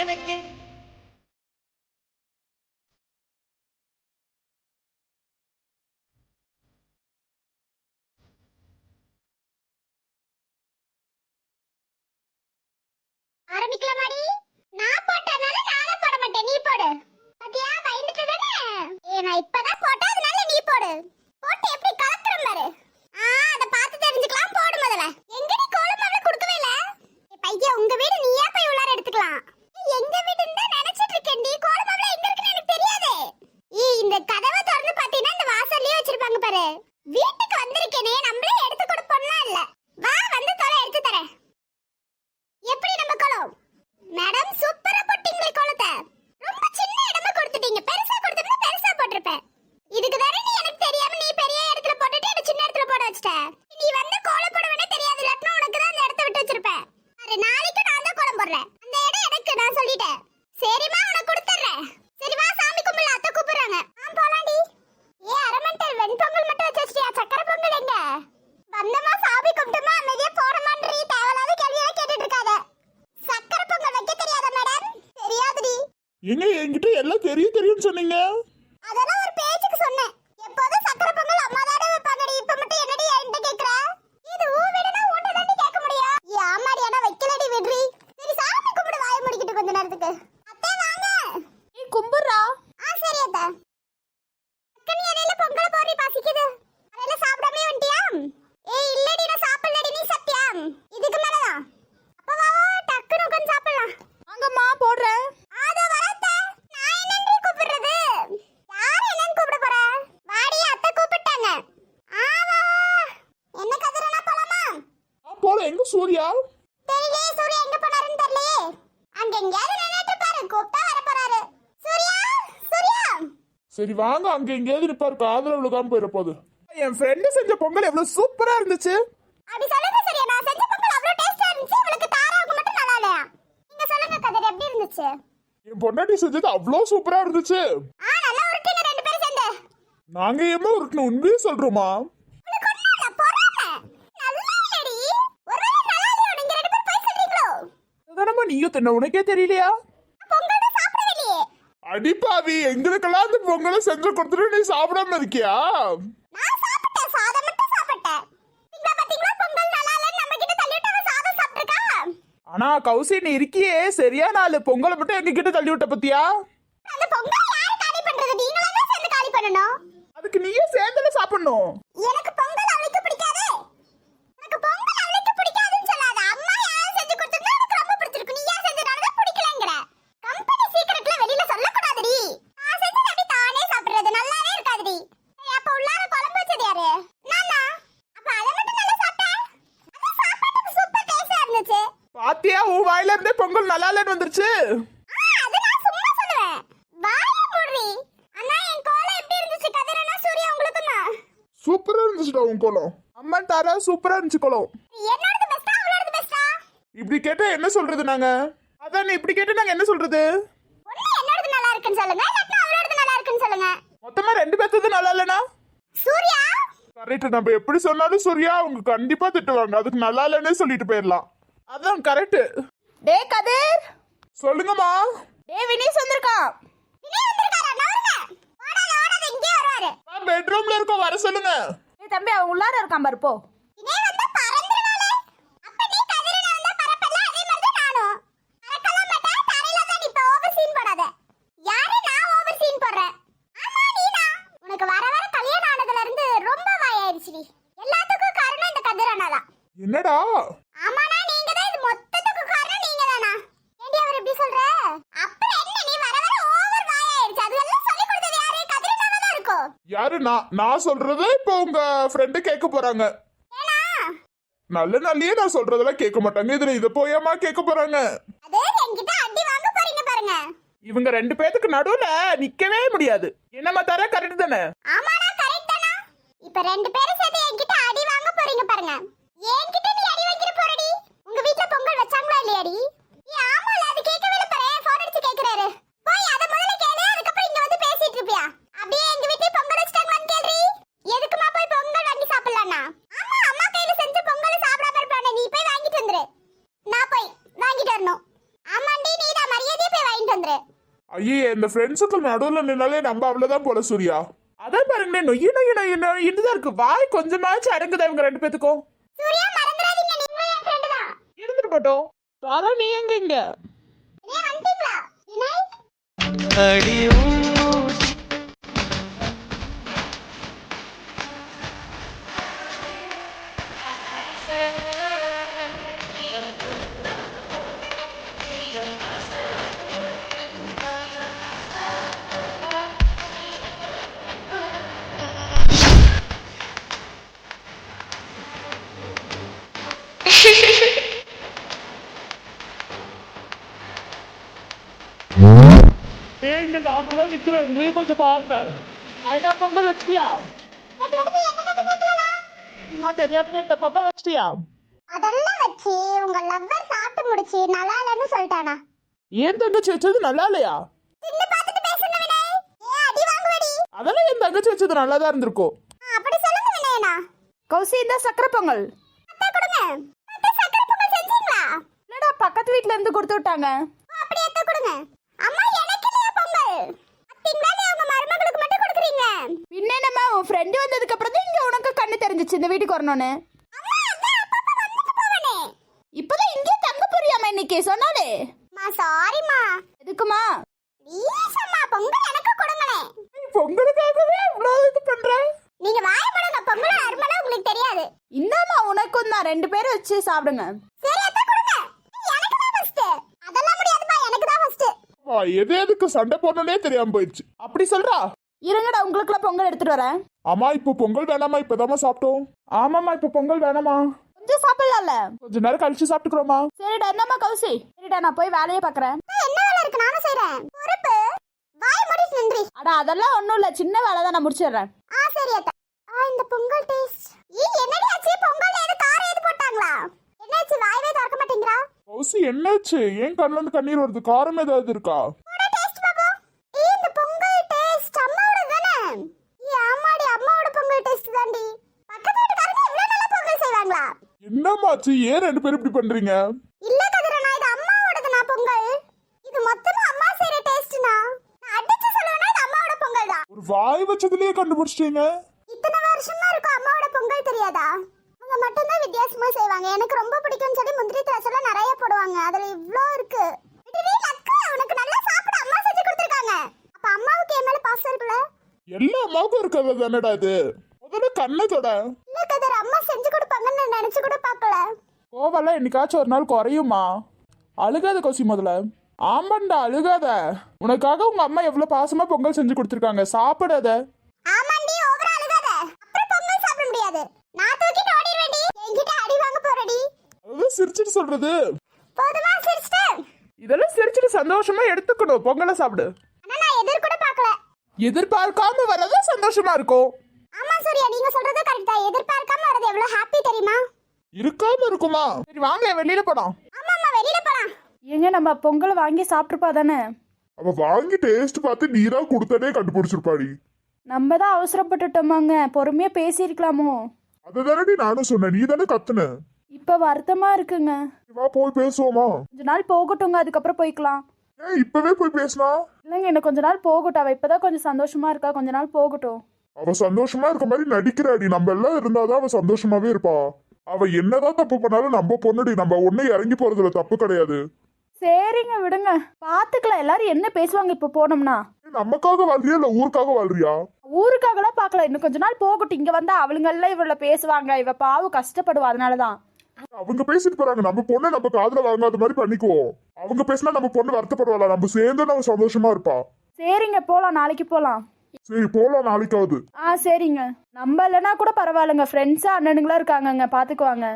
எனக்கு. ஆரம்பிக்கலாமாடி? நான் போட்டனால நானே போட மாட்டேன், நீ போடு. பாத்தியா பயந்துட்டு தானே? நான் இப்பதான் போட்டா அதனால நீ போடு. போட்டு எப்படி கலக்குறேன் பாரு. அத பார்த்து தெரிஞ்சுக்கலாம், போடு முதல்ல. எங்கடி கோலமாவுல கொடுக்கவே இல்ல? பையன் உங்க வீடு நீயே போய் உள்ளார எடுத்துக்கலாம். எங்க வீடுன்னு தான் நினைச்சிட்டு இருக்கேன்டி. கோலமாவுல எங்க இருக்குன்னு எனக்கு தெரியாது. இந்த கதவை திறந்து பாத்தீங்கன்னா இந்த வாசல்லயே வச்சிருப்பாங்க பாரு. வீட்டுக்கு வந்திருக்கேனே, நம்மளே எடுத்து கொடுப்போம்னா இல்ல. வா வந்து தொலை எடுத்து தரேன். எப்படி நம்ம கோலம்? மேடம் சூப்பரா போட்டீங்களே கோலத்தை. ரொம்ப சின்ன இடமா கொடுத்துட்டீங்க. பெருசா கொடுத்தா பெருசா போட்டுருப்பேன். இதுக்கு தானே நீ எனக்கு தெரியாம நீ பெரிய இடத்துல போட்டுட்டு என்ன சின்ன இடத்துல போட வச்சிட்ட. நீ வந்து கோலம் போட வேணா தெரியாது, இல்லாட்டா உனக்கு தான் அந்த இடத்த விட்டு வச்சிருப்பேன். அரை நாளைக்கு நான் தான் கோலம் போடுறேன். அந்த இடம் எனக்கு, நான் சொல்லிட்டேன். சரிமா, உனக்கு கொடுத்துறேன். சரி வா, சாமி கும்பிடலாம், அத்தை கூப்பிடுறாங்க. போலாண்டி. அரமண்டல் வெண்பொங்கல் மட்டும் வச்சு வச்சிட்டியா? சக்கரை பொங்கல் எங்க? வந்தமா சாமி கும்பிட்டுமா அமைதியா போறமான்றி தேவையில்லாத கேள்வியெல்லாம் கேட்டுட்டு இருக்காத. சக்கரை பொங்கல் வைக்க தெரியாதா மேடம்? தெரியாதுடி. எங்க என்கிட்ட எல்லாம் தெரியும்னு சொன்னீங்க. அதெல்லாம் ஒரு பேச்சுக்கு சொன்னேன். எப்போதும் சக்கரை பொங்கல் அம்மா தானே வைப்பாங்கடி. இப்ப மட்டும் என்னடி என்கிட்ட கேக்குற? இது ஊ வீடுனா உன்கிட்ட தாண்டி கேட்க முடியும். ஆமாடி, ஆனா வைக்கலடி விட்ரி. சரி சாமி கும்பிடு, வாயை முடிக்கிட்டு கொஞ்ச நேரத்துக்கு. அத்தை வாங்க. நீ கும்பிடுறா. சரி அத்தை. அக்கனி இலையில பொங்கல் போறி பசிக்குது. அதெல்லாம் சாப்பிடாமே வந்துட்டியா? இல்லடி, நான் சாப்பிடலடி. நீ சாப்பிட்டியா? இதுக்கு மேலதான். அப்ப வா டக்குனு உட்கார்ந்து சாப்பிடலாம். அங்கம்மா போடுறேன். அதோ வரத்த. நான் என்னன்றி கூப்பிடுறது? யார் என்னன்னு கூப்பிட போற? வாடி, அத்தை கூப்பிட்டாங்க. வா. என்ன கதிரனா போலாமா? போல. எங்க சூர்யா? தெரியலையே, சூர்யா எங்க போனாருன்னு தெரியலையே. அங்க எங்கயாவது நின்னுட்டு பாரு, கூப்பிட்டா வர போறாரு. சூர்யா, சூர்யா. சரி வாங்க, அங்க எங்கேயாவது நிப்பாரு, காதல விழுகாம போயிட போகுது. என் ஃப்ரெண்டு செஞ்ச பொங்கல் எவ்வளவு சூப்பரா இருந்துச்சு. அப்படி சொல்லுங்க சரியா. நான் செஞ்ச பொங்கல் அவ்வளவு டேஸ்டா இருந்துச்சு. உங்களுக்கு தாராவுக்கு மட்டும் நல்லா இல்லையா? நீங்க சொல்லுங்க கதிர், எப்படி இருந்துச்சு? என் பொண்டாட்டி செஞ்சது அவ்வளவு சூப்பரா இருந்துச்சு. நல்லா உருட்டுங்க ரெண்டு பேரும் சேர்ந்து. நாங்க ஏமா உருட்டணும், உண்மையே சொல்றோமா? உங்களுக்கு ஒண்ணும் இல்ல, பொறாம. நல்லா இல்லடி. ஒருவேளை நல்லா இல்லையோ நீங்க ரெண்டு பேரும் போய் சொல்றீங்களோ? அதானமா நீயும் தின்ன, உனக்கே தெரியலையா? பொங்கல் தான் சாப்பிடவில்லையே. அடிப்பாவி, எங்களுக்கெல்லாம் அந்த பொங்கலை செஞ்சு கொடுத்துட்டு நீ சாப்பிடாம இருக்கியா? நான் சாப்பிட்டேன், சாதம் மட்டும் சாப்பிட்டேன். நீங்க பாத்தீங்களா பொங்கல் நல்லா இல்லன்னு நம்ம கிட்ட தள்ளிட்டு அவன் சாதம் சாப்பிட்டுருக்கா. ஆனா கௌசி, நீ இருக்கியே சரியா, நாலு பொங்கலை மட்டும் எங்க கிட்ட தள்ளி விட்ட பத்தியா? அந்த பொங்கல் யார் காலி பண்றது? நீங்களா தான் சேர்ந்து காலி பண்ணணும். அதுக்கு நீயே சேர்ந்துல சாப்பிடணும். எனக்கு பொங்கல் அவளுக்கு பிடிக்காது. எனக்கு பொங்கல் அவளுக்கு பிடிக்காதுன்னு சொல்லாத. அம்மா யாரும் செஞ்சு கொடுத்தா எனக்கு ரொம்ப பிடிச்சிருக்கு. நீ யார் செஞ்சனால பிடிக்கலங்கற. கம்பெனி சீக்ரெட்ல வெளியில சொல்லக்கூடாதுடி. நான் செஞ்சது அப்படி தானே சாப்பிடுறது நல்லாவே இருக்காதுடி. அப்ப உள்ளார குழம்பு வச்சது யாரு? நானா? அப்ப அத மட்டும் நல்லா சாப்பிட்டேன். அது சாப்பாட்டுக்கு சூப்பர் டேஸ்டா இருந்துச்சு. பாத்தியா, உன் வாயில இருந்தே பொங்கல் நல்லா இல்லன்னு வந்துருச்சு. அது நான் சும்மா சொல்லுவேன். வாயை மூடுறி. அண்ணா என் கோலம் எப்படி இருந்துச்சு கதிரனா சூர்யா உங்களுக்குமா? சூப்பரா இருந்துச்சுடா உன் கோலம். அம்மன் தாரா சூப்பரா இருந்துச்சு கோலம். என்னோடது பெஸ்டா அவளோடது பெஸ்டா? இப்படி கேட்டா என்ன சொல்றது நாங்க? அதான் நீ இப்படி கேட்டா நாங்க என்ன சொல்றது? ஒண்ணு என்னோடது நல்லா இருக்குன்னு சொல்லுங்க, இல்லன்னா அவளோடது நல்லா இருக்குன்னு சொல்லுங்க. மொத்தமா ரெண்டு பேர்த்தது நல்லா இல்லனா? சூர்யா கரெக்ட். நம்ம எப்படி சொன்னாலும் சூர்யா அவங்க கண்டிப்பா திட்டுவாங்க. அதுக்கு நல்லா இல்லன்னே சொல்லிட்டு போயிடலாம். அதான் கரெக்ட். டே கதிர். சொல்லுங்கம்மா. டே வினீஸ் வந்திருக்கான். வினய் வந்திருக்காரா? நவருங்க. ஓடாத இங்கே வருவாரு. நான் பெட்ரூம்ல இருக்கோம், வர சொல்லுங்க. டேய் தம்பி, அவன் உள்ளார இருக்கான் பாரு, போ. வினய் வந்தா பறந்துருவாளே. அப்ப நீ கதிரனா வந்தா பறப்பல, அதே மாதிரி நானும் பறக்கலாம் மாட்டேன். தரையில தான் நிப்ப. ஓவர் சீன் போடாத. யாரு? நான் ஓவர் சீன் போடுறேன். ஆமா நீனா. உனக்கு வர வர கல்யாணம் ஆனதுல இருந்து ரொம்ப வாயாயிருச்சுடி. எல்லாத்துக்கும் காரணம் இந்த கதிரனா தான். என்னடா? ஆமாண்ணா, நீங்க தான் இது மொத்தத்துக்கு காரணம். நீங்க தானா? ஏண்டி அவர் எப்படி சொல்ற? அப்புறம் என்ன, நீ வர வர ஓவர் வாயாயிருச்சு. அதெல்லாம் சொல்லி கொடுத்தது யாரு? கதிரனாவா தான் இருக்கும். யாரு? நான் சொல்றது இப்போ உங்க ஃப்ரெண்டு கேட்க போறாங்க. ஏனா நல்ல நல்லியே நான் சொல்றதெல்லாம் கேட்க மாட்டாங்க. இதுல இத போயமா கேட்க போறாங்க. அதே என்கிட்ட அடி வாங்க போறீங்க பாருங்க. இவங்க ரெண்டு பேத்துக்கு நடுவுல நிக்கவே முடியாது. என்னமா தர? கரெக்ட் தானே? ஆமாண்ணா, கரெக்ட் தானா? இப்ப ரெண்டு பேரும் சேர்ந்து என்கிட்ட அடி வாங்க போறீங்க பாருங்க. என்கிட்ட நீ அடி வாங்கிற போறடி. உங்க வீட்ல பொங்கல் வச்சாங்களா இல்லையாடி? ஆமால, அது கேட்கவே இல்ல பாரு. போன் அடிச்சு கேக்குறாரு. போய் அத முதல்ல கேளு, அதுக்கப்புறம் இங்க வந்து பேசிட்டு இருப்பியா? அப்படியே எங்க வீட்ல பொங்கல் வச்சிட்டாங்களான்னு கேள்றி. எதுக்குமா போய் பொங்கல் வாங்கி சாப்பிடலாம்னா? ஆமா, அம்மா கையில செஞ்ச பொங்கல் சாப்பிடாம இருப்பானே, நீ போய் வாங்கிட்டு வந்துரு. நான் போய் வாங்கிட்டு வரணும். ஆமாண்டி, நீ தான் மரியாதையா போய் வந்துரு. ஐயே இந்த ஃப்ரெண்ட்ஸுக்கு நடுவுல நின்னாலே நம்ம அவ்வளவுதான் போல சூர்யா. அதான் பாருங்க நொய்யு நொய்யு நொய்யு நொய்யுதான் இருக்கு. வாய் கொஞ்சமாச்சும் அடங்குதா இவங்க ரெண்டு பேத்துக்கும். சூர்யா மறந்துடாதீங்க, நீங்களும் என் ஃப்ரெண்ட் தான். இருந்துட்டு போட்டோம். தாரா நீ எங்க இங்க? ஏன் வந்துட்டீங்களா? வினய் அடி ஏங்க நாங்களாம் நிக்கிறோம், நீ கொஞ்சம் பாருங்க. ஐயா பொங்கல் வச்சியா? நான் தெரியாம இந்த பொங்கல் வச்சியா? அதெல்லாம் வச்சு உங்க லவ்வர் சாப்பிட்டு முடிச்சு நல்லா இல்லைன்னு சொல்லிட்டானா? ஏன் தங்கச்சி வச்சது நல்லா இல்லையா? தின்னு பார்த்துட்டு பேசுங்க வினய். ஏன் அடி வாங்குவடி? அதெல்லாம் என் தங்கச்சி வச்சது நல்லா தான் இருந்திருக்கும். அப்படி சொல்லுங்க வினயனா. கௌசி இந்த சக்கரை பொங்கல். அத்தை கொடுங்க. அத்தை சக்கரை பொங்கல் செஞ்சீங்களா? இல்லடா பக்கத்து வீட்ல இருந்து கொடுத்து விட்டாங்க. அப்படி அத்தை கொடுங்க. அம்மா எனக்கு இல்லையா பொங்கல்? அத்தின் மேலே உங்க மருமகளுக்கு மட்டும் கொடுக்குறீங்க. பின்ன நம்ம உன் ஃப்ரெண்டு வந்ததுக்கு அப்புறம் தான் இங்க உனக்கு கண்ணு தெரிஞ்சிச்சு இந்த வீட்டுக்கு வரணும்னு. அம்மா அதான் அப்பப்ப வந்துட்டு போவனே. இப்பதான் இங்கே தங்க புரியாம இன்னைக்கு சொன்னாலே. மா சாரிமா. எதுக்குமா? ப்ளீஸ் அம்மா பொங்கல் எனக்கு கொடுங்களே. பொங்கலுக்காகவே இவ்வளவு இது பண்ற? நீங்க வாய மூடுங்க, பொங்கல் அருமைனா உங்களுக்கு தெரியாது. இந்தாமா உனக்கும் தான் 2 பேரும் வச்சு சாப்பிடுங்க. சரி அத்தை கொடுங்க. எனக்கு தான் ஃபர்ஸ்ட். அதெல்லாம் முடியாதுப்பா, எனக்கு தான் ஃபர்ஸ்ட். எது எதுக்கு சண்டை போடணும்னே தெரியாம போயிடுச்சு. அப்படி சொல்றா? இருங்கடா உங்களுக்குலாம் பொங்கல் எடுத்துட்டு வரேன். ஆமா இப்போ பொங்கல் வேணாமா? இப்பதாம்மா சாப்பிட்டோம். ஆமாமா இப்போ பொங்கல் வேணாமா? கொஞ்சம் சாப்பிடலாம்ல. கொஞ்ச நேரம் கழிச்சு சாப்பிட்டுக்கிறோமா? சரிடா என்னம்மா கௌசி. சரிடா நான் போய் வேலையை பாக்குறேன். என்ன வேலை இருக்கு நானும் செய்றேன். பொறுப்பு. வாய மூடிட்டு நின்றி. அட அதெல்லாம் ஒண்ணும் இல்ல, சின்ன வேலை தான், நான் முடிச்சிடுறேன். சரி அத்தை. இந்த பொங்கல் டேஸ்ட். என்னடி ஆச்சு? பொங்கல் ஏது காரம் ஏது போட்டாங்களா? என்னாச்சு வாயவே திறக்க மாட்டேங்கறா? கௌசி என்னாச்சு? ஏன் கண்ணுல இருந்து கண்ணீர் வருது? காரம் ஏதாவது இருக்கா? போட டேஸ்ட் பாப்போம். இந்த பொங்கல் டேஸ்ட் அம்மாவோட தானே? ஆமாடி, அம்மாவோட பொங்கல் டேஸ்ட் தான்டி. பக்கத்து வீட்டுக்காரங்க இவ்வளவு நல்லா பொங்கல் செய்வாங்களா? என்னமாச்சு? ஏன் ரெண்டு பேரும் இப்படி பண்றீங்க? இல்ல கதிரண்ணா, இது அம்மாவோடதுனா பொங்கல். இது மொத்தமா அம்மா செய்யற டேஸ்ட்னா. நான் அடிச்சு சொல்லுவேன்னா இது அம்மாவோட பொங்கல் தான். ஒரு வாய் வச்சதுலயே கண்டுபிடிச்சிட்டீங்க. இத்தனை வருஷமா இருக்கும் அம்மாவோட பொங்கல் தெரியாதா? அவங்க மட்டும் தான் வித்தியாசமா செய்வாங்க. எனக்கு ரொம்ப பிடிக்கும்னு சொல்லி முந்திரி திராட்சைலாம் நிறைய போடுவாங்க. அதுல இவ்ளோ இருக்கு. விடுடி லக்கு, உனக்கு நல்லா சாப்பிட அம்மா செஞ்சு கொடுத்திருக்காங்க. அப்ப அம்மாவுக்கு என் மேல பாசம் இருக்குல்ல? எல்லா அம்மாவுக்கும் இருக்கிறது தானடா இது. முதல்ல கண்ணை தொட. இல்ல கதிர், அம்மா செஞ்சு கொடுப்பாங்கன்னு நான் நினைச்சு கூட பார்க்கல. கோவெல்லாம் என்னைக்காச்சும் ஒரு நாள் குறையுமா? அழுகாத கௌசி முதல்ல. ஆமாண்டா அழுகாத. உனக்காக உங்க அம்மா எவ்வளவு பாசமா பொங்கல் செஞ்சு கொடுத்துருக்காங்க, சாப்பிடாத. ஆமாண்டி, ஓவரா அழுகாத. அப்புறம் பொங்கல் சாப்பிட முடியாது. நான் தூக்கிட்டு ஓடிடுவேன்டி. என்கிட்ட அடி வாங்க போறடி. அதான் சிரிச்சிட்டு சொல்றது. போதுமா சிரிச்சிட்டேன்? இதெல்லாம் சிரிச்சிட்டு சந்தோஷமா எடுத்துக்கணும். பொங்கலை சாப்பிடு. ஆனா நான் எதிர் கூட பார்க்கல. எதிர்பார்க்காம வரதா சந்தோஷமா இருக்கும். ஆமா சூர்யா, நீங்க சொல்றது கரெக்ட் தான். எதிர்பார்க்காம வரது எவ்வளவு ஹாப்பி தெரியுமா? இருக்காம இருக்குமா? சரி வாங்க வெளியில போலாம். ஆமாம்மா, வெளியில போலாம். ஏங்க நம்ம பொங்கல் வாங்கி சாப்பிட்டுப்பா தானே. அவ வாங்கி டேஸ்ட் பார்த்து நீரா கொடுத்ததே கண்டுபிடிச்சிருப்பாடி. நம்ம தான் அவசரப்பட்டுட்டோமாங்க, பொறுமையா பேசியிருக்கலாமோ. அதுதானடி நானும் சொன்னேன், நீ தானே கத்துன. இப்ப வருத்தமா இருக்குங்க. வா போய் பேசுவோமா? கொஞ்ச நாள் போகட்டுங்க, அதுக்கப்புறம் போய்க்கலாம். ஏன் இப்பவே போய் பேசினா? இல்லைங்க இன்னும் கொஞ்ச நாள் போகட்டும். அவ இப்பதான் கொஞ்சம் சந்தோஷமா இருக்கா, கொஞ்ச நாள் போகட்டும். அவ சந்தோஷமா இருக்க மாதிரி நடிக்கிறாடி. நம்ம எல்லாம் இருந்தாதான் அவ சந்தோஷமாவே இருப்பா. அவ என்னதான் தப்பு பண்ணாலும் நம்ம பொண்ணுடி, நம்ம ஒண்ணு இறங்கி போறதுல தப்பு கிடையாது. சரிங்க விடுங்க, பாத்துக்கலாம். எல்லாரும் என்ன பேசுவாங்க இப்ப போனோம்னா? நமக்காக வாழ்றியா இல்ல ஊருக்காக வாழ்றியா? ஊருக்காகலாம் பாக்கலாம், இன்னும் கொஞ்ச நாள் போகட்டும். இங்க வந்தா அவளுங்க எல்லாம் இவள பேசுவாங்க, இவ பாவம் கஷ்டப்படுவா, அதனாலதான். அவங்க பேசிட்டு போறாங்க, நம்ம பொண்ணை நம்ம காதுல வாங்காத மாதிரி பண்ணிக்குவோம். அவங்க பேசினா நம்ம பொண்ணு வருத்தப்படுவாளா? நம்ம சேர்ந்து நம்ம சந்தோஷமா இருப்பா. சரிங்க போலாம், நாளைக்கு போலாம். சரி போலாம் நாளைக்காவது. சரிங்க. நம்ம இல்லைன்னா கூட பரவாயில்லைங்க, ஃப்ரெண்ட்ஸா அண்ணனுங்களா இருக்காங்கங்க, பாத்துக்குவாங்க.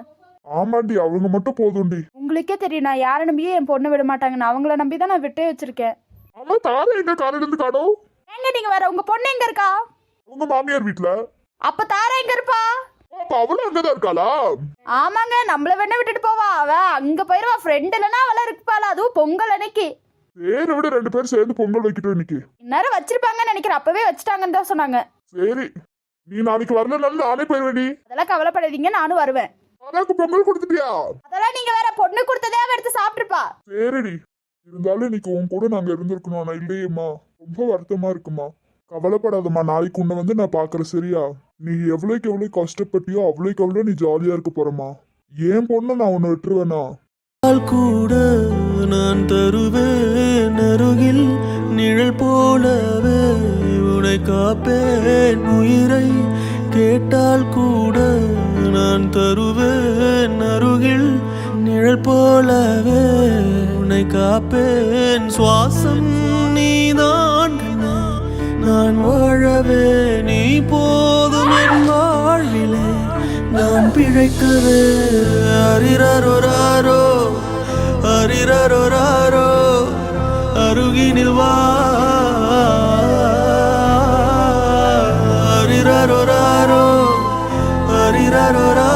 ஆமாண்டி, அவங்க மட்டும் போதும்டி. உங்களுக்கே தெரியும் நான் யாரை நம்பியே என் பொண்ணு விட மாட்டாங்க. நான் அவங்கள நம்பி தான் நான் விட்டே வச்சிருக்கேன். ஆமா தாரா எங்க காலையில இருந்து காணோம்? எங்க நீங்க வேற, உங்க பொண்ணு எங்க இருக்கா? உங்க மாமியார் வீட்டுல. அப்ப தாரா எங்க இருப்பா? அப்ப அவளும் அங்கதான் இருக்காளா? ஆமாங்க, நம்மள வேணா விட்டுட்டு போவா, அவ அங்க போயிருவா. ஃப்ரெண்ட் இல்லைன்னா அவள இருப்பாளா, அதுவும் பொங்கல் அன்னைக்கு. சரி விட, 2 பேரும் சேர்ந்து பொங்கல் வைக்கிட்டோம் இன்னைக்கு. இந்நேரம் வச்சிருப்பாங்கன்னு நினைக்கிறேன், அப்பவே வச்சுட்டாங்கன்னு தான் சொன்னாங்க. சரி நீ நாளைக்கு வரலனாலும் நானே போயிருவேடி. அதெல்லாம் கவலைப்படாதீங்க, நானும் வருவேன். தாராக்கு பொங்கல் கொடுத்துட்டியா? அதெல்லாம் நீங்க வேற, பொண்ணு கொடுத்ததே அவ எடுத்து சாப்பிட்டுருப்பா. சரிடி. இருந்தாலும் இன்னைக்கு உன் கூட நாங்க இருந்திருக்கணும் ஆனா இல்லையேம்மா. ரொம்ப வருத்தமா இருக்குமா. கவலைப்படாதம்மா, நாளைக்கு உன்னை வந்து நான் பாக்குறேன் சரியா. நீ எவ்வளவுக்கு எவ்வளவு கஷ்டப்பட்டியோ அவ்வளவுக்கு எவ்வளவு நீ ஜாலியா இருக்க போறமா. ஏன் பொண்ணு நான் உன்னை விட்டுருவேனா. கூட நான் தருவேன் அருகில் நிழல் போலவே உனை காப்பேன் உயிரை கேட்டால் கூட நான் தருவேன் அருகில் நிழல் போலவே உனை காப்பேன் சுவாசம் நீதான் நான் வாழவே நீ போதும் என் வாழ்விலே நான் பிழைக்கவே அரிரரொராரோ அரிரரொராரோ அருகினில் வா அரிரரொராரோ அரிரரொராரோ